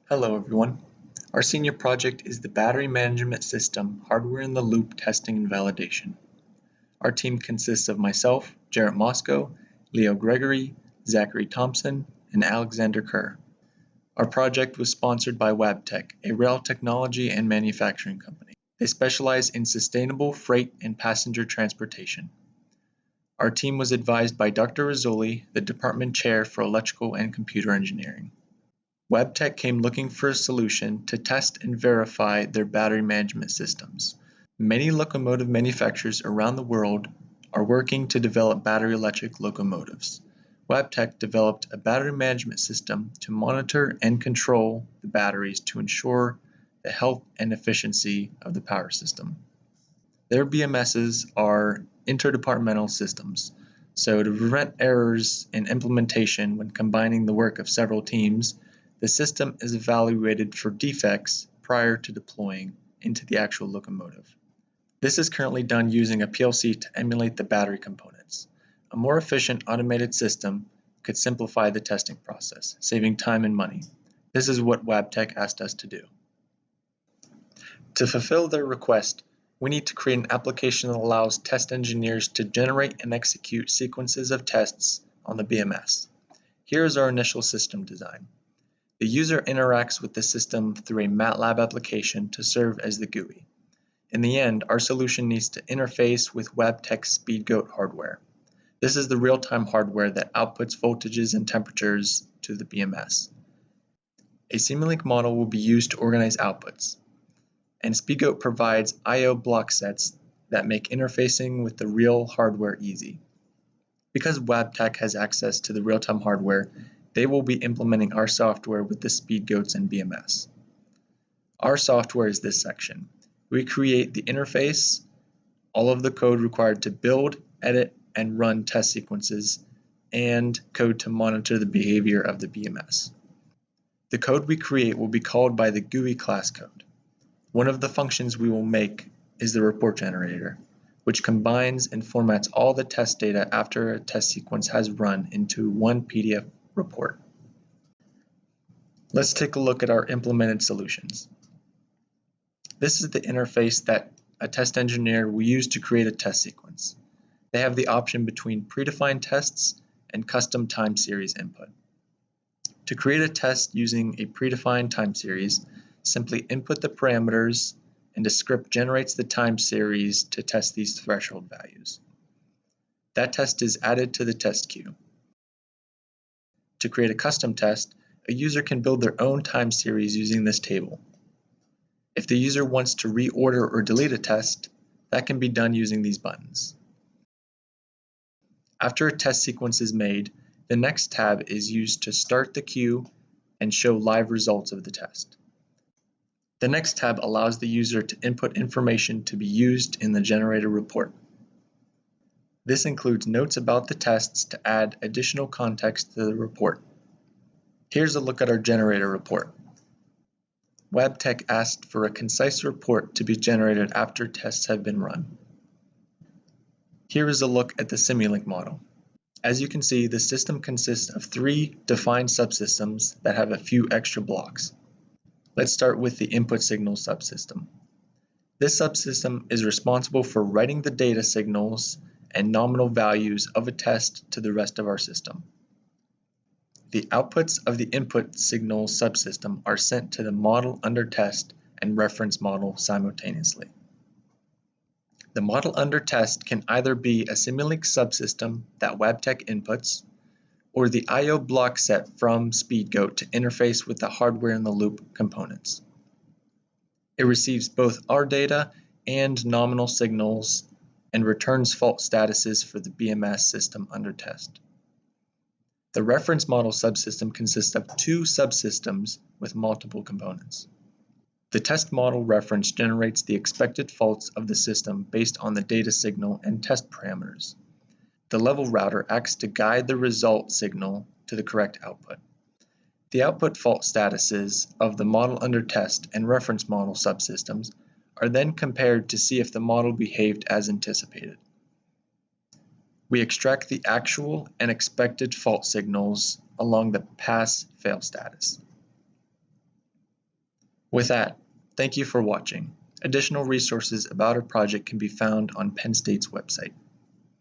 Hello everyone. Our senior project is the Battery Management System Hardware-in-the-Loop Testing and Validation. Our team consists of myself, Jarrett Mosco, Leo Gregory, Zachary Thompson, and Alexander Kerr. Our project was sponsored by Wabtec, a rail technology and manufacturing company. They specialize in sustainable freight and passenger transportation. Our team was advised by Dr. Rasouli, the department chair for electrical and computer engineering. Wabtec came looking for a solution to test and verify their battery management systems. Many locomotive manufacturers around the world are working to develop battery electric locomotives. Wabtec developed a battery management system to monitor and control the batteries to ensure the health and efficiency of the power system. Their BMSs are interdepartmental systems, so to prevent errors in implementation when combining the work of several teams, the system is evaluated for defects prior to deploying into the actual locomotive. This is currently done using a PLC to emulate the battery components. A more efficient automated system could simplify the testing process, saving time and money. This is what Wabtec asked us to do. To fulfill their request, we need to create an application that allows test engineers to generate and execute sequences of tests on the BMS. Here is our initial system design. The user interacts with the system through a MATLAB application to serve as the GUI. In the end, our solution needs to interface with Wabtec's SpeedGoat hardware. This is the real-time hardware that outputs voltages and temperatures to the BMS. A Simulink model will be used to organize outputs, and SpeedGoat provides I/O block sets that make interfacing with the real hardware easy. Because Wabtec has access to the real-time hardware, they will be implementing our software with the SpeedGoats and BMS. Our software is this section. We create the interface, all of the code required to build, edit, and run test sequences, and code to monitor the behavior of the BMS. The code we create will be called by the GUI class code. One of the functions we will make is the report generator, which combines and formats all the test data after a test sequence has run into one PDF report. Let's take a look at our implemented solutions. This is the interface that a test engineer will use to create a test sequence. They have the option between predefined tests and custom time series input. To create a test using a predefined time series, simply input the parameters and a script generates the time series to test these threshold values. That test is added to the test queue. To create a custom test, a user can build their own time series using this table. If the user wants to reorder or delete a test, that can be done using these buttons. After a test sequence is made, the next tab is used to start the queue and show live results of the test. The next tab allows the user to input information to be used in the generator report. This includes notes about the tests to add additional context to the report. Here's a look at our generator report. Wabtec asked for a concise report to be generated after tests have been run. Here is a look at the Simulink model. As you can see, the system consists of 3 defined subsystems that have a few extra blocks. Let's start with the input signal subsystem. This subsystem is responsible for writing the data signals and nominal values of a test to the rest of our system. The outputs of the input signal subsystem are sent to the model under test and reference model simultaneously. The model under test can either be a Simulink subsystem that Wabtec inputs, or the I/O block set from SpeedGoat to interface with the hardware-in-the-loop components. It receives both our data and nominal signals and returns fault statuses for the BMS system under test. The reference model subsystem consists of 2 subsystems with multiple components. The test model reference generates the expected faults of the system based on the data signal and test parameters. The level router acts to guide the result signal to the correct output. The output fault statuses of the model under test and reference model subsystems are then compared to see if the model behaved as anticipated. We extract the actual and expected fault signals along the pass-fail status. With that, thank you for watching. Additional resources about our project can be found on Penn State's website.